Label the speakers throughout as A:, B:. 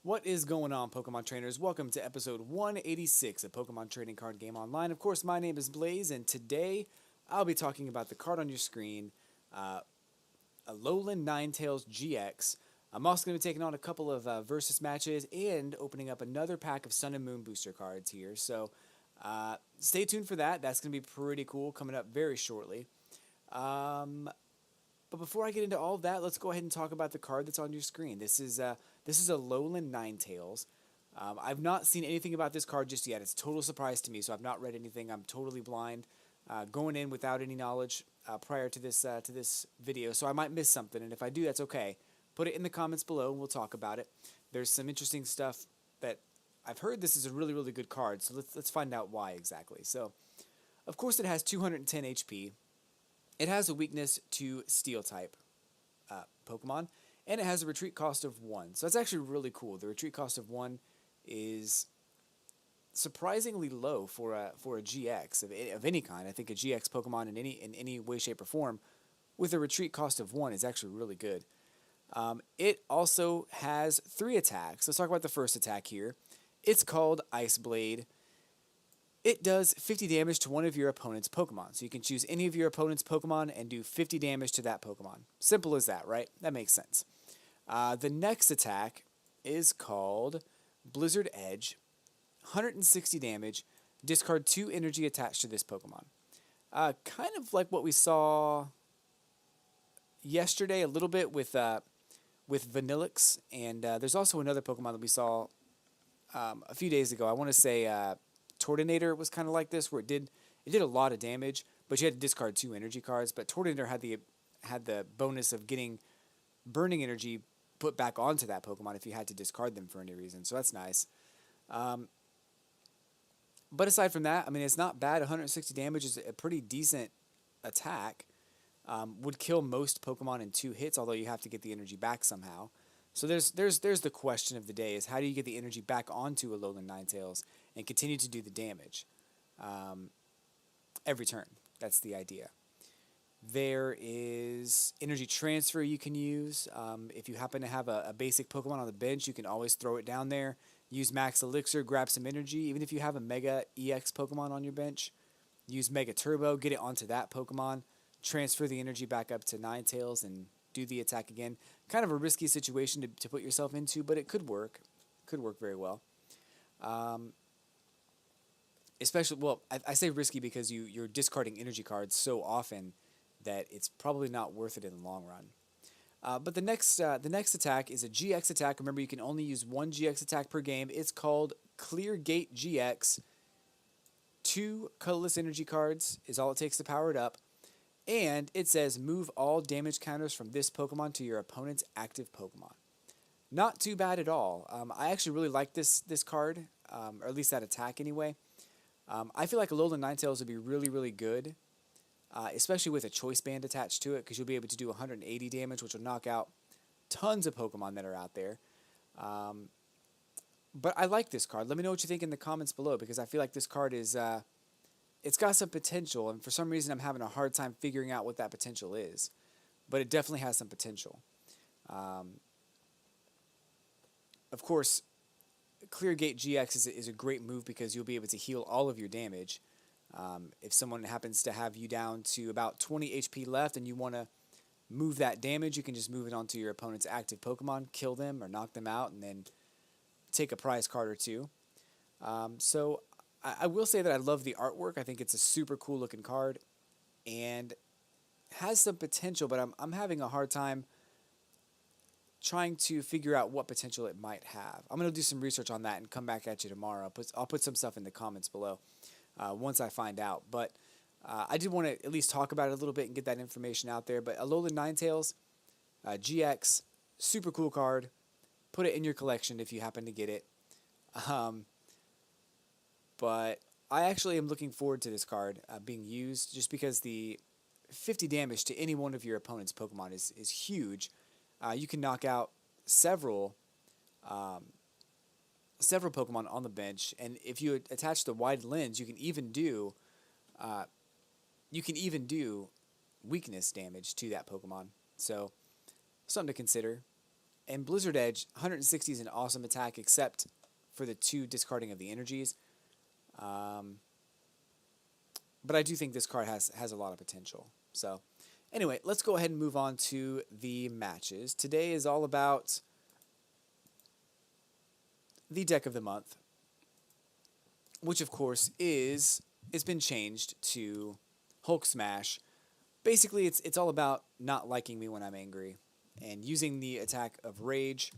A: What is going on, Pokemon trainers? Welcome to episode 186 of Pokemon Trading Card Game Online. Of course, my name is Blaze, and today I'll be talking about the card on your screen, Alolan Ninetales GX. I'm also going to be taking on a couple of versus matches and opening up another pack of Sun and Moon booster cards here. So stay tuned for that. That's going to be pretty cool, coming up very shortly. But before I get into all of that, let's go ahead and talk about the card that's on your screen. This is Alolan Ninetales. I've not seen anything about this card just yet. It's a total surprise to me, so I've not read anything. I'm totally blind, going in without any knowledge prior to this video, so I might miss something, and if I do, that's okay. Put it in the comments below, and we'll talk about it. There's some interesting stuff that I've heard. This is a really, really good card, so let's find out why exactly. So, of course, it has 210 HP. It has a weakness to Steel-type Pokemon, and it has a retreat cost of 1. So that's actually really cool. The retreat cost of 1 is surprisingly low for a GX of any kind. I think a GX Pokemon in any way, shape, or form with a retreat cost of 1 is actually really good. It also has 3 attacks. Let's talk about the first attack here. It's called Ice Blade. It does 50 damage to one of your opponent's Pokemon. So you can choose any of your opponent's Pokemon and do 50 damage to that Pokemon. Simple as that, right? That makes sense. The next attack is called Blizzard Edge. 160 damage. Discard 2 energy attached to this Pokemon. Kind of like what we saw yesterday a little bit with Vanillix. And there's also another Pokemon that we saw a few days ago. I want to say Tortinator was kind of like this, where it did a lot of damage, but you had to discard 2 energy cards. But Tortinator had the bonus of getting burning energy put back onto that Pokemon if you had to discard them for any reason. So that's nice. But aside from that, I mean, it's not bad. 160 damage is a pretty decent attack. Would kill most Pokemon in 2 hits, although you have to get the energy back somehow. So there's the question of the day: is how do you get the energy back onto Alolan Ninetales and continue to do the damage every turn? That's the idea. There is energy transfer you can use. If you happen to have a basic Pokemon on the bench, you can always throw it down there, use Max Elixir, grab some energy. Even if you have a Mega EX Pokemon on your bench, use Mega Turbo, get it onto that Pokemon, transfer the energy back up to Ninetales, and do the attack again. Kind of a risky situation to put yourself into, but it could work. Could work very well. Especially, well, I say risky because you're discarding energy cards so often that it's probably not worth it in the long run. But the next attack is a GX attack. Remember, you can only use 1 GX attack per game. It's called Clear Gate GX. 2 colorless energy cards is all it takes to power it up. And it says, move all damage counters from this Pokemon to your opponent's active Pokemon. Not too bad at all. I actually really like this card, or at least that attack anyway. I feel like Alolan Ninetales would be really, really good, especially with a Choice Band attached to it, because you'll be able to do 180 damage, which will knock out tons of Pokemon that are out there. But I like this card. Let me know what you think in the comments below, because I feel like this card is... it's got some potential, and for some reason I'm having a hard time figuring out what that potential is. But it definitely has some potential. Of course, Clear Gate GX is a great move because you'll be able to heal all of your damage. If someone happens to have you down to about 20 HP left and you want to move that damage, you can just move it onto your opponent's active Pokemon, kill them or knock them out, and then take a prize card or 2. So I will say that I love the artwork. I think it's a super cool looking card and has some potential, but I'm having a hard time trying to figure out what potential it might have. I'm going to do some research on that and come back at you tomorrow. I'll put some stuff in the comments below once I find out. But I did want to at least talk about it a little bit and get that information out there. But Alolan Ninetales, GX, super cool card. Put it in your collection if you happen to get it. But I actually am looking forward to this card being used, just because the 50 damage to any one of your opponent's Pokemon is huge. You can knock out several Pokemon on the bench, and if you attach the wide lens, you can even do weakness damage to that Pokemon. So something to consider. And Blizzard Edge, 160 is an awesome attack, except for the 2 discarding of the energies. Um, but I do think this card has a lot of potential. So, anyway, let's go ahead and move on to the matches. Today is all about the deck of the month, which of course it's been changed to Hulk Smash. Basically, it's all about not liking me when I'm angry and using the attack of Rage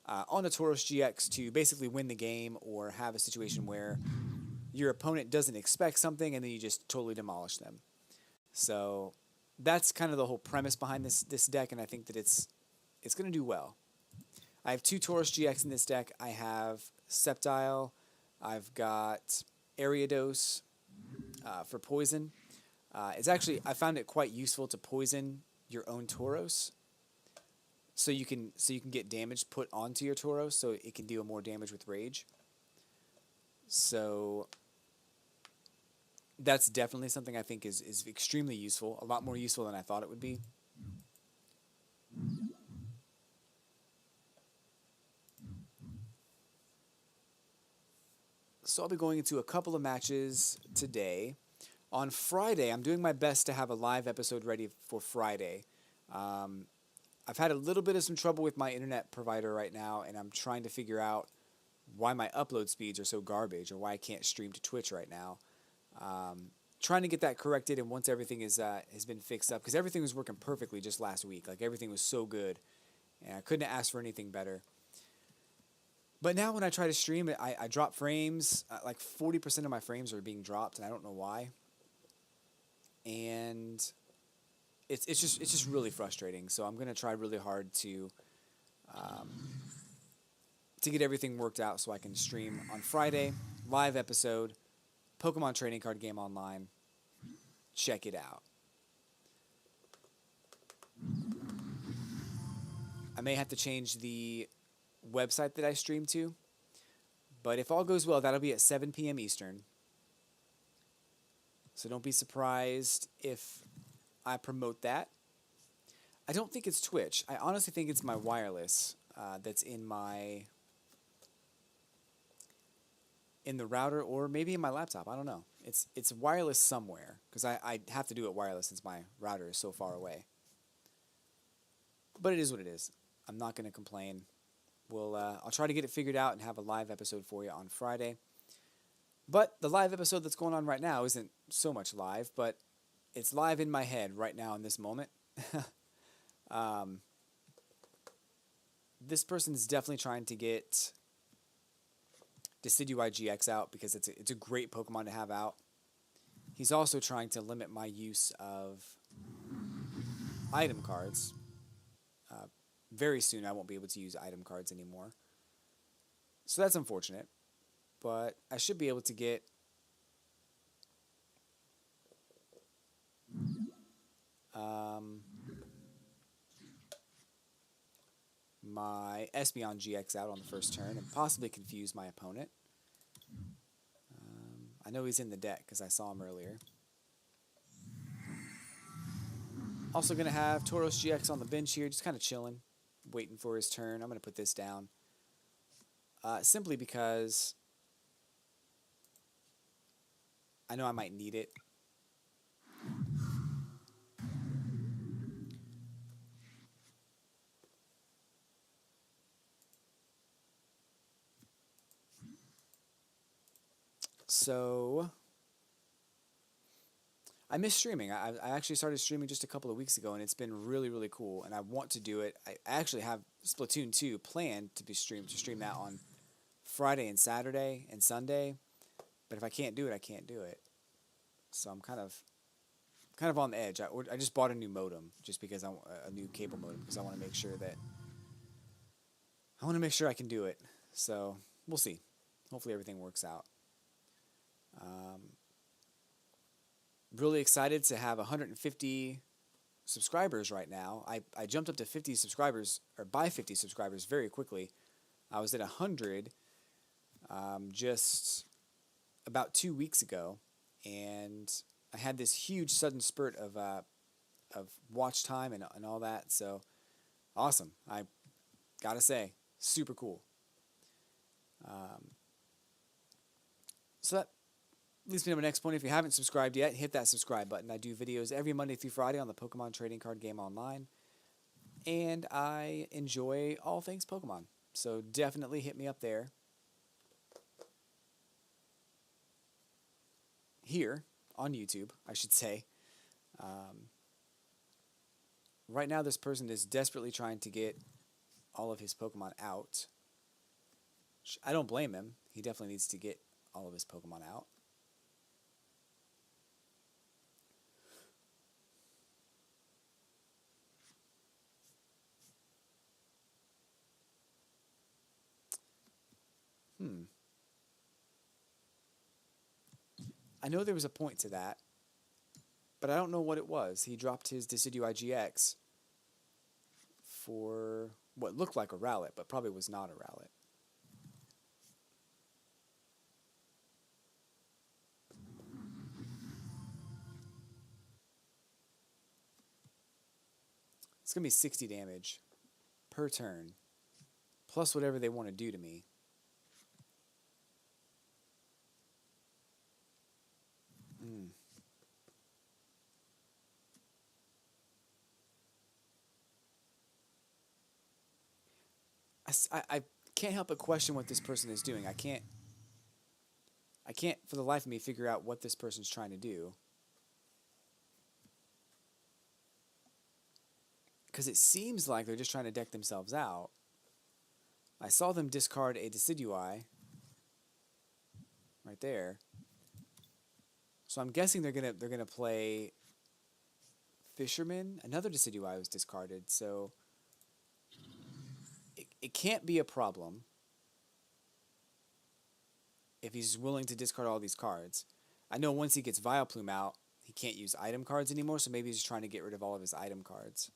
A: on a Tauros GX to basically win the game or have a situation where your opponent doesn't expect something and then you just totally demolish them. So that's kind of the whole premise behind this deck, and I think that it's going to do well. I have 2 Tauros GX in this deck. I have Sceptile. I've got Ariados for poison. I found it quite useful to poison your own Tauros, so you can get damage put onto your Tauros, so it can deal more damage with Rage. So that's definitely something I think is extremely useful, a lot more useful than I thought it would be. So I'll be going into a couple of matches today. On Friday, I'm doing my best to have a live episode ready for Friday. I've had a little bit of some trouble with my internet provider right now, and I'm trying to figure out why my upload speeds are so garbage or why I can't stream to Twitch right now. Trying to get that corrected, and once everything has been fixed up, because everything was working perfectly just last week. Like, everything was so good, and I couldn't ask for anything better. But now when I try to stream it, I drop frames. Like 40% of my frames are being dropped, and I don't know why. And it's just really frustrating. So I'm gonna try really hard to get everything worked out so I can stream on Friday, live episode, Pokemon trading card game online. Check it out. I may have to change the website that I stream to, but if all goes well, that'll be at 7 p.m. Eastern. So don't be surprised if I promote that. I don't think it's Twitch. I honestly think it's my wireless that's in the router, or maybe in my laptop. I don't know. It's wireless somewhere, because I have to do it wireless since my router is so far away. But it is what it is. I'm not going to complain. I'll try to get it figured out and have a live episode for you on Friday. But the live episode that's going on right now isn't so much live, but it's live in my head right now in this moment. This person's definitely trying to get Decidueye GX out because it's a great Pokemon to have out. He's also trying to limit my use of item cards. Very soon I won't be able to use item cards anymore. So that's unfortunate. But I should be able to get my Espeon GX out on the first turn and possibly confuse my opponent. I know he's in the deck because I saw him earlier. Also going to have Tauros GX on the bench here, just kind of chilling, waiting for his turn. I'm going to put this down simply because I know I might need it. So I miss streaming. I actually started streaming just a couple of weeks ago, and it's been really, really cool. And I want to do it. I actually have Splatoon 2 planned to stream that on Friday and Saturday and Sunday. But if I can't do it, I can't do it. So I'm kind of on the edge. I just bought a new modem just because I want a new cable modem because I want to make sure I can do it. So we'll see. Hopefully everything works out. Really excited to have 150 subscribers right now. I jumped up to 50 subscribers, or by 50 subscribers very quickly. I was at 100 just about 2 weeks ago, and I had this huge sudden spurt of watch time and all that. So awesome! Gotta say, super cool. Um, so that leads me to my next point. If you haven't subscribed yet, hit that subscribe button. I do videos every Monday through Friday on the Pokemon trading card game online, and I enjoy all things Pokemon. So definitely hit me up there. Here on YouTube, I should say. Um, right now, this person is desperately trying to get all of his Pokemon out. I don't blame him. He definitely needs to get all of his Pokemon out. I know there was a point to that, but I don't know what it was. He dropped his Decidueye GX for what looked like a Rowlet, but probably was not a Rowlet. It's going to be 60 damage per turn, plus whatever they want to do to me. I can't help but question what this person is doing. I can't for the life of me figure out what this person's trying to do. Because it seems like they're just trying to deck themselves out. I saw them discard a Decidueye right there. So I'm guessing they're gonna play Fisherman. Another Decidueye was discarded, so it can't be a problem if he's willing to discard all these cards. I know once he gets Vileplume out, he can't use item cards anymore, so maybe he's just trying to get rid of all of his item cards.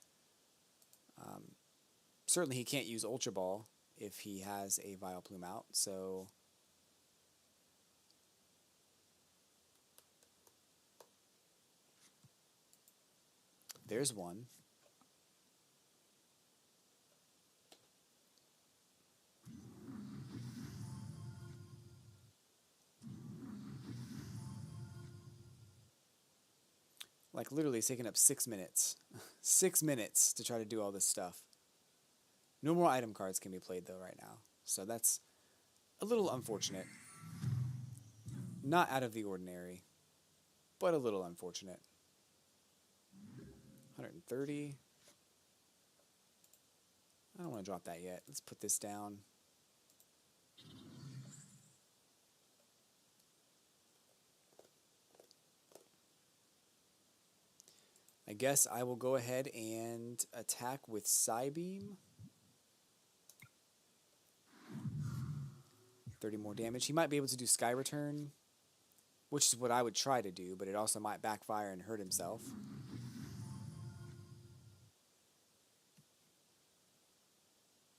A: Certainly he can't use Ultra Ball if he has a Vileplume out, so there's one. Like literally it's taking up 6 minutes. 6 minutes to try to do all this stuff. No more item cards can be played though right now. So that's a little unfortunate. Not out of the ordinary, but a little unfortunate. 130. I don't want to drop that yet. Let's put this down. I guess I will go ahead and attack with Psybeam. 30 more damage. He might be able to do Sky Return, which is what I would try to do, but it also might backfire and hurt himself.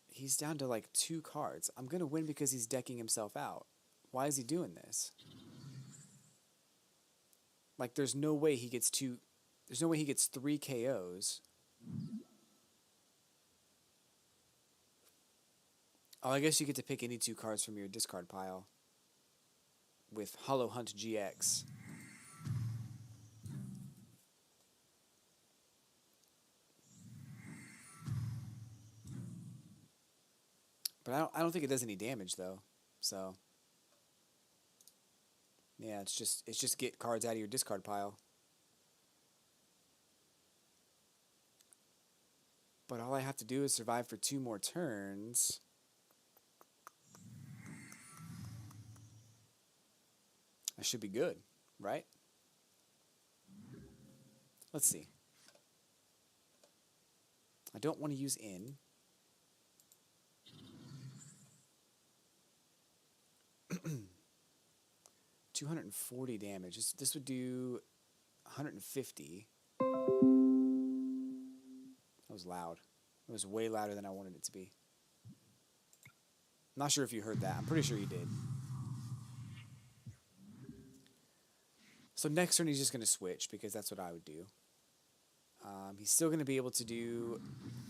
A: He's down to like 2 cards. I'm going to win because he's decking himself out. Why is he doing this? Like there's no way he gets 3 KOs. Oh, I guess you get to pick any 2 cards from your discard pile with Hollow Hunt GX. But I don't think it does any damage though. So yeah, it's just get cards out of your discard pile. But all I have to do is survive for 2 more turns. I should be good, right? Let's see. I don't want to use in. $240 damage. This would do 150. That was loud. It was way louder than I wanted it to be. I'm not sure if you heard that. I'm pretty sure you did. So next turn he's just going to switch because that's what I would do. He's still going to be able to do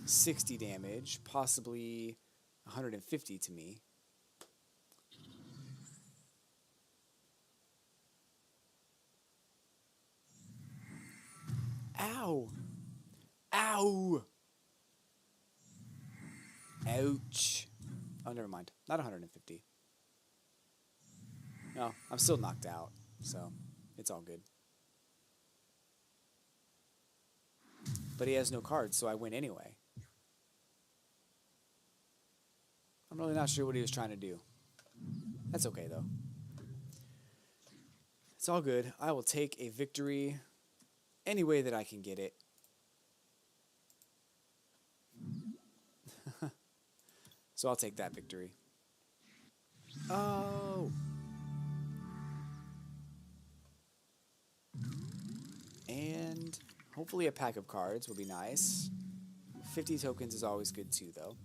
A: 60 damage, possibly 150 to me. Ow! Ow! Ouch. Oh, never mind. Not 150. No, I'm still knocked out, so it's all good. But he has no cards, so I win anyway. I'm really not sure what he was trying to do. That's okay, though. It's all good. I will take a victory any way that I can get it. So I'll take that victory. Oh! And hopefully a pack of cards will be nice. 50 tokens is always good too, though.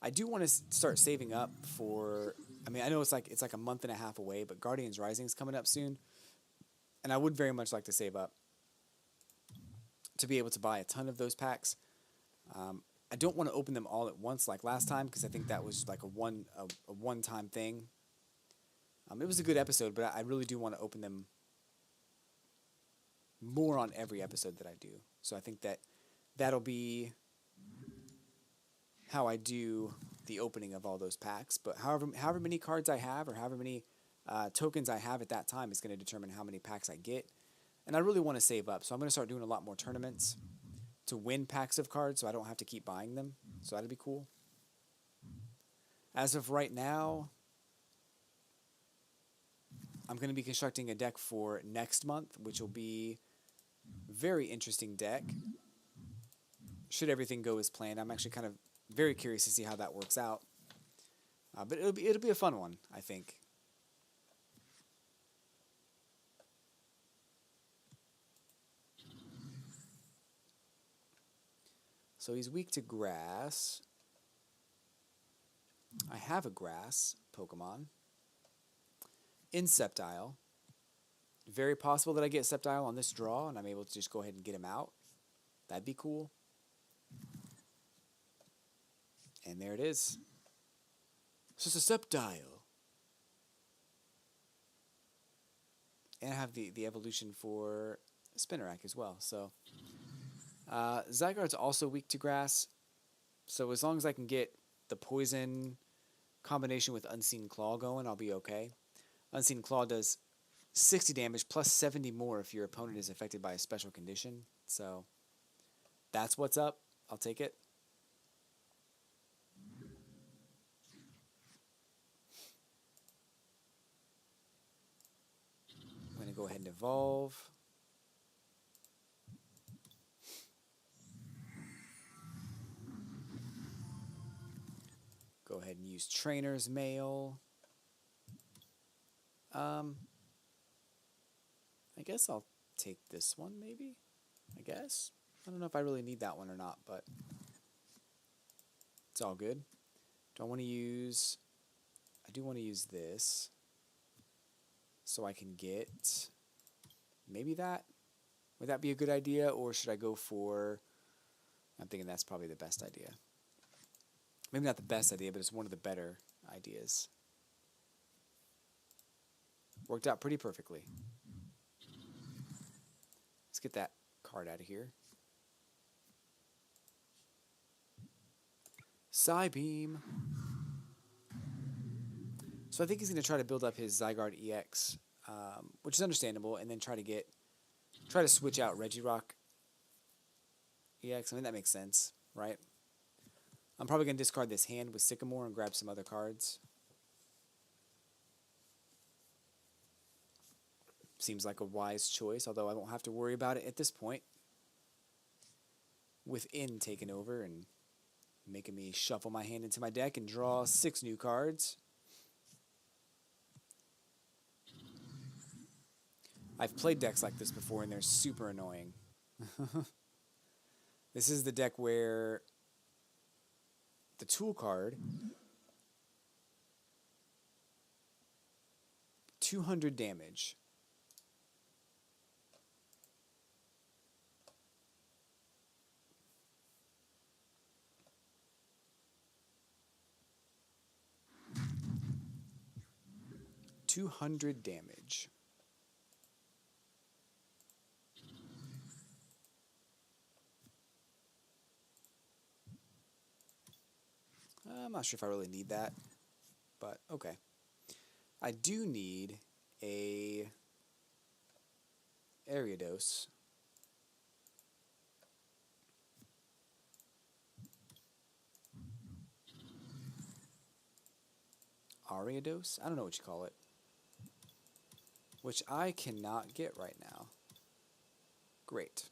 A: I do want to start saving up for... I mean, I know it's like a month and a half away, but Guardians Rising is coming up soon. And I would very much like to save up to be able to buy a ton of those packs. I don't want to open them all at once like last time, because I think that was like a one-time thing. It was a good episode, but I really do want to open them more on every episode that I do. So I think that'll be how I do the opening of all those packs. But however many cards I have, or however many tokens I have at that time, is going to determine how many packs I get. And I really want to save up, so I'm going to start doing a lot more tournaments to win packs of cards, so I don't have to keep buying them. So that'd be cool. As of right now, I'm going to be constructing a deck for next month, which will be a very interesting deck. Should everything go as planned, I'm actually kind of very curious to see how that works out. But it'll be a fun one, I think. So he's weak to grass. I have a grass Pokemon. Inseptile. Very possible that I get Sceptile on this draw and I'm able to just go ahead and get him out. That'd be cool. And there it is. It's just a Sceptile. And I have the evolution for Spinarak as well. So Zygarde's also weak to grass. So as long as I can get the poison combination with Unseen Claw going, I'll be okay. Unseen Claw does 60 damage plus 70 more if your opponent is affected by a special condition. So that's what's up. I'll take it. I'm going to go ahead and evolve. Go ahead and use Trainer's Mail. I guess I'll take this one, maybe? I guess. I don't know if I really need that one or not, but it's all good. Do I want to use... I do want to use this so I can get maybe that. Would that be a good idea, or should I go for... I'm thinking that's probably the best idea. Maybe not the best idea, but it's one of the better ideas. Worked out pretty perfectly. Let's get that card out of here. Psybeam. So I think he's going to try to build up his Zygarde EX, which is understandable, and then try to switch out Regirock EX. I mean, that makes sense, right? I'm probably going to discard this hand with Sycamore and grab some other cards. Seems like a wise choice, although I won't have to worry about it at this point. With In taking over and making me shuffle my hand into my deck and draw 6 new cards. I've played decks like this before and they're super annoying. This is the deck where the tool card, 200 damage. 200 damage. I'm not sure if I really need that, but okay. I do need a Ariados. Ariados? I don't know what you call it. Which I cannot get right now. Great.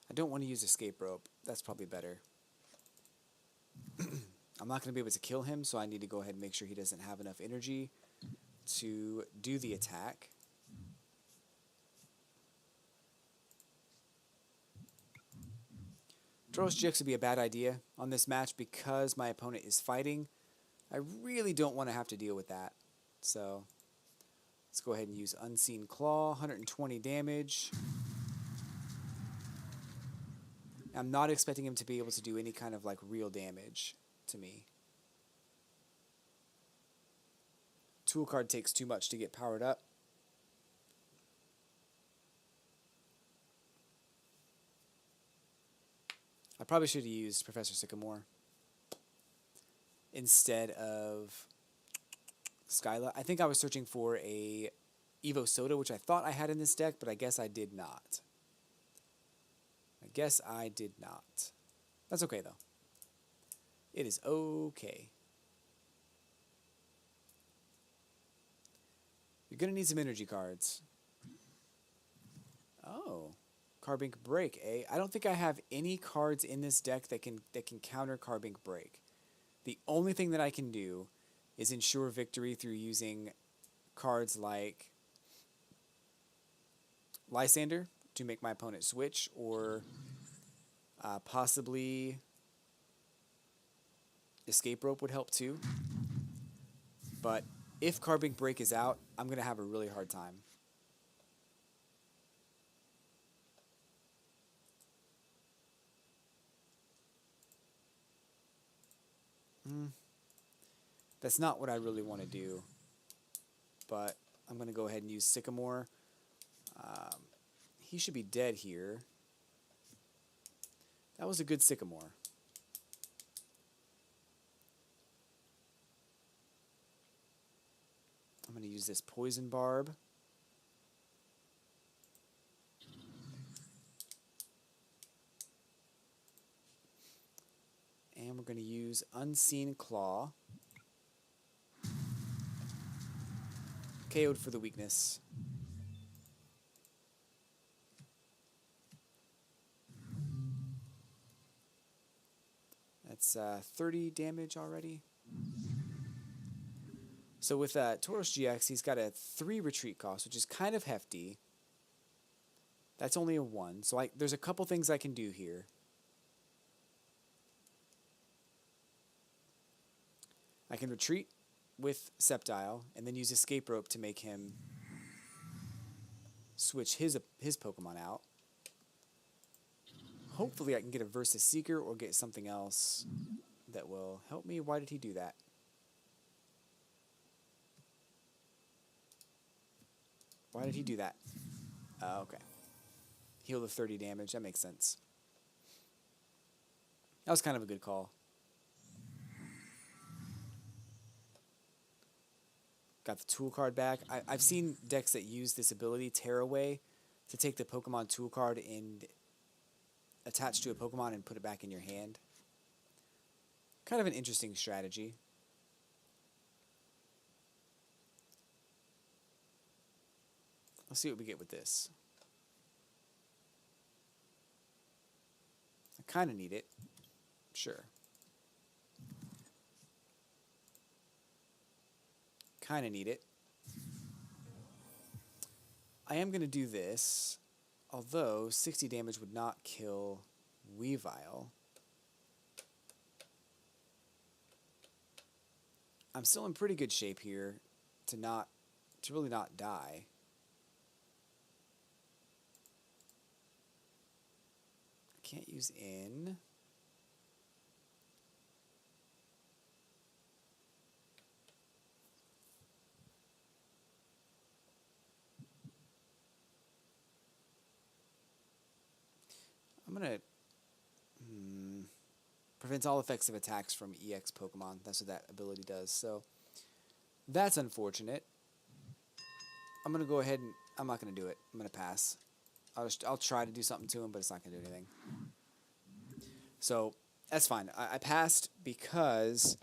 A: I don't want to use escape rope. That's probably better. I'm not going to be able to kill him, so I need to go ahead and make sure he doesn't have enough energy to do the attack. Tauros GX would be a bad idea on this match because my opponent is fighting. I really don't want to have to deal with that. So let's go ahead and use Unseen Claw, 120 damage. I'm not expecting him to be able to do any kind of like real damage to me. Tool card takes too much to get powered up. I probably should have used Professor Sycamore instead of Skyla. I think I was searching for a Evo Soda, which I thought I had in this deck, but I guess I did not. That's okay, though. It is okay. You're going to need some energy cards. Oh. Carbink Break, eh? I don't think I have any cards in this deck that can counter Carbink Break. The only thing that I can do is ensure victory through using cards like Lysander to make my opponent switch, or possibly Escape Rope would help too. But if Carbink Break is out, I'm going to have a really hard time. That's not what I really want to do. But I'm going to go ahead and use Sycamore. He should be dead here. That was a good Sycamore. I'm going to use this Poison Barb. And we're going to use Unseen Claw. KO'd for the weakness. That's 30 damage already. So with Tauros GX, he's got a 3 retreat cost, which is kind of hefty. That's only a 1. So there's a couple things I can do here. I can retreat with Sceptile and then use Escape Rope to make him switch his Pokemon out. Hopefully I can get a Versus Seeker or get something else that will help me. Why did he do that? Why did he do that? Okay. Heal the 30 damage. That makes sense. That was kind of a good call. Got the tool card back. I've seen decks that use this ability, Tearaway, to take the Pokemon tool card and attach to a Pokemon and put it back in your hand. Kind of an interesting strategy. Let's see what we get with this. I kind of need it. Sure. Kind of need it. I am going to do this, although 60 damage would not kill Weavile. I'm still in pretty good shape here to really not die. I can't use in. gonna prevents all effects of attacks from EX Pokemon. That's what that ability does. So that's unfortunate. I'm gonna go ahead and I'm not gonna do it. I'm gonna pass. I'll try to do something to him, but it's not gonna do anything. So that's fine. I passed because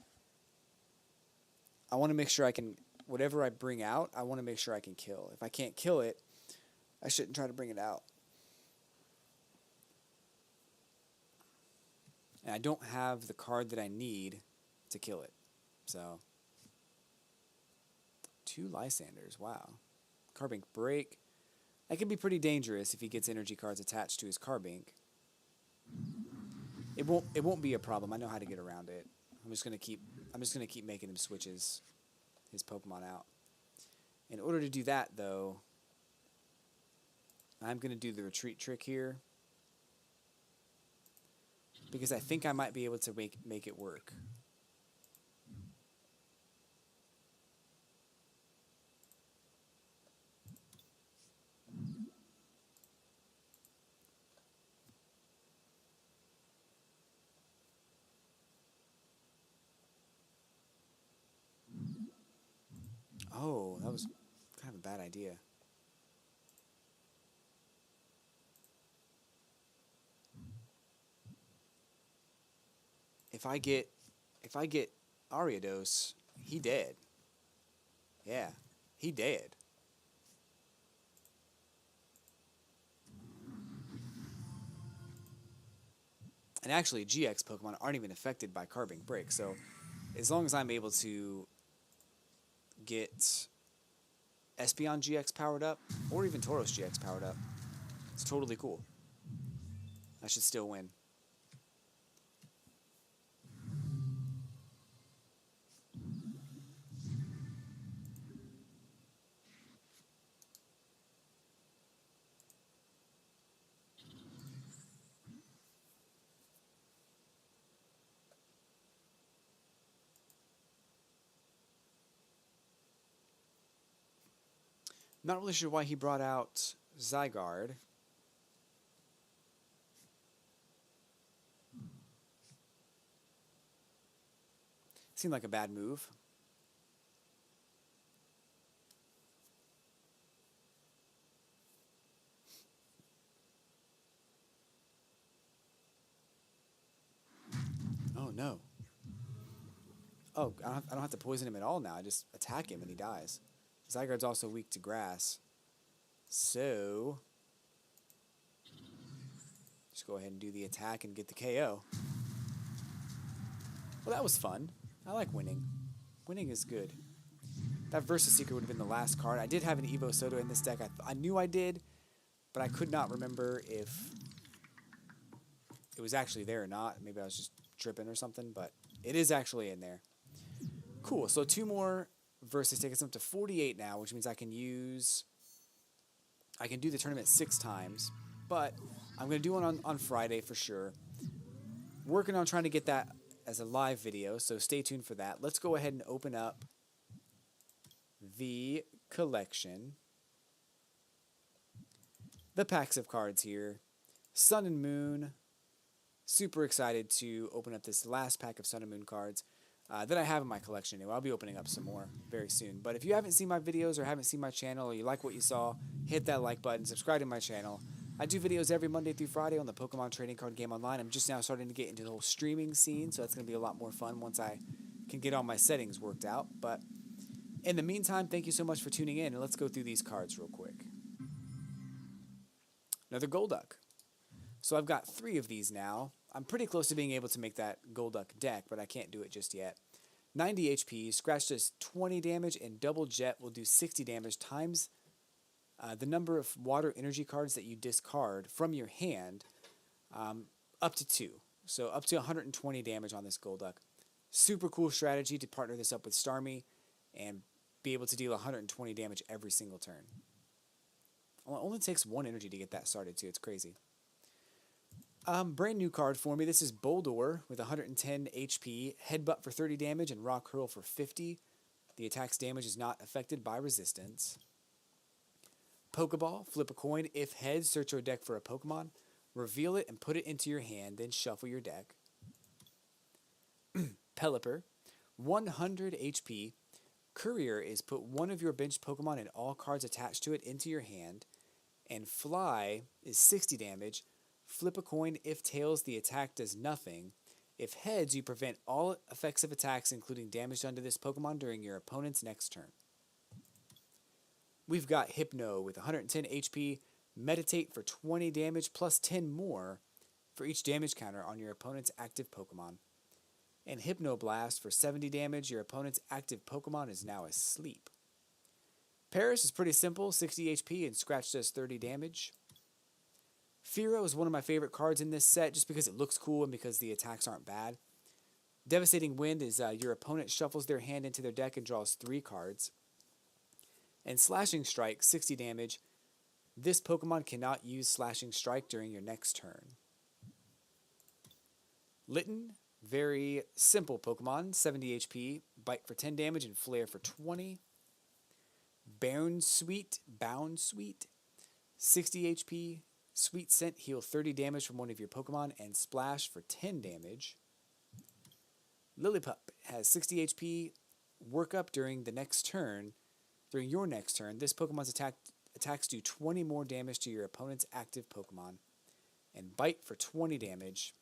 A: I want to make sure I can, whatever I bring out, I want to make sure I can kill. If I can't kill it, I shouldn't try to bring it out. And I don't have the card that I need to kill it. So, 2 Lysanders, wow. Carbink Break. That can be pretty dangerous if he gets energy cards attached to his Carbink. It won't be a problem. I know how to get around it. I'm just gonna keep making him switch his Pokemon out. In order to do that though, I'm gonna do the retreat trick here. Because I think I might be able to make it work. Oh, that was kind of a bad idea. If I get Ariados, he dead. Yeah, he dead. And actually, GX Pokemon aren't even affected by Carbink Break. So, as long as I'm able to get Espeon GX powered up, or even Tauros GX powered up, it's totally cool. I should still win. Not really sure why he brought out Zygarde. Seemed like a bad move. Oh no. Oh, I don't have to poison him at all now. I just attack him and he dies. Zygarde's also weak to grass. So, just go ahead and do the attack and get the KO. Well, that was fun. I like winning. Winning is good. That Versus Seeker would have been the last card. I did have an Evo Soto in this deck. I knew I did, but I could not remember if it was actually there or not. Maybe I was just tripping or something, but it is actually in there. Cool. So 2 more Versus take us up to 48 now, which means I can do the tournament 6 times, but I'm going to do one on Friday for sure. Working on trying to get that as a live video, so stay tuned for that. Let's go ahead and open up the collection. The packs of cards here. Sun and Moon. Super excited to open up this last pack of Sun and Moon cards that I have in my collection. Anyway, I'll be opening up some more very soon. But if you haven't seen my videos or haven't seen my channel or you like what you saw, hit that like button, subscribe to my channel. I do videos every Monday through Friday on the Pokemon trading card game online. I'm just now starting to get into the whole streaming scene, so that's going to be a lot more fun once I can get all my settings worked out. But in the meantime, thank you so much for tuning in, and let's go through these cards real quick. Another Golduck. So I've got 3 of these now. I'm pretty close to being able to make that Golduck deck, but I can't do it just yet. 90 HP, Scratch does 20 damage, and Double Jet will do 60 damage times the number of water energy cards that you discard from your hand up to 2. So up to 120 damage on this Golduck. Super cool strategy to partner this up with Starmie and be able to deal 120 damage every single turn. Well, it only takes 1 energy to get that started too. It's crazy. Brand new card for me. This is Boldore with 110 HP, Headbutt for 30 damage, and Rock Hurl for 50. The attack's damage is not affected by resistance. Pokeball, flip a coin. If heads, search your deck for a Pokemon. Reveal it and put it into your hand, then shuffle your deck. Pelipper, 100 HP. Courier is put one of your bench Pokemon and all cards attached to it into your hand. And Fly is 60 damage. Flip a coin. If tails, the attack does nothing. If heads, you prevent all effective attacks, including damage done to this Pokemon during your opponent's next turn. We've got Hypno with 110 HP. Meditate for 20 damage plus 10 more for each damage counter on your opponent's active Pokemon. And Hypnoblast for 70 damage. Your opponent's active Pokemon is now asleep. Paris is pretty simple, 60 HP and Scratch does 30 damage. Fearow is one of my favorite cards in this set just because it looks cool and because the attacks aren't bad. Devastating Wind is your opponent shuffles their hand into their deck and draws 3 cards. And Slashing Strike, 60 damage. This Pokemon cannot use Slashing Strike during your next turn. Litten, very simple Pokemon, 70 HP, Bite for 10 damage and Flare for 20. Bound Sweet, 60 HP, Sweet Scent, heal 30 damage from one of your Pokemon, and Splash for 10 damage. Lillipup has 60 HP, work up during your next turn. This Pokemon's attacks do 20 more damage to your opponent's active Pokemon. And Bite for 20 damage.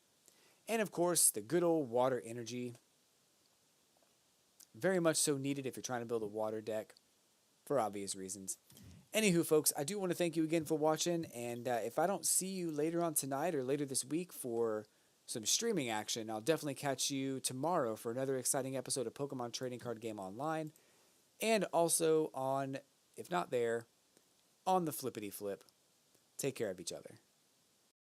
A: And of course, the good old Water Energy. Very much so needed if you're trying to build a water deck, for obvious reasons. Anywho, folks, I do want to thank you again for watching, and if I don't see you later on tonight or later this week for some streaming action, I'll definitely catch you tomorrow for another exciting episode of Pokemon Trading Card Game Online, and also on, if not there, on the Flippity Flip. Take care of each other.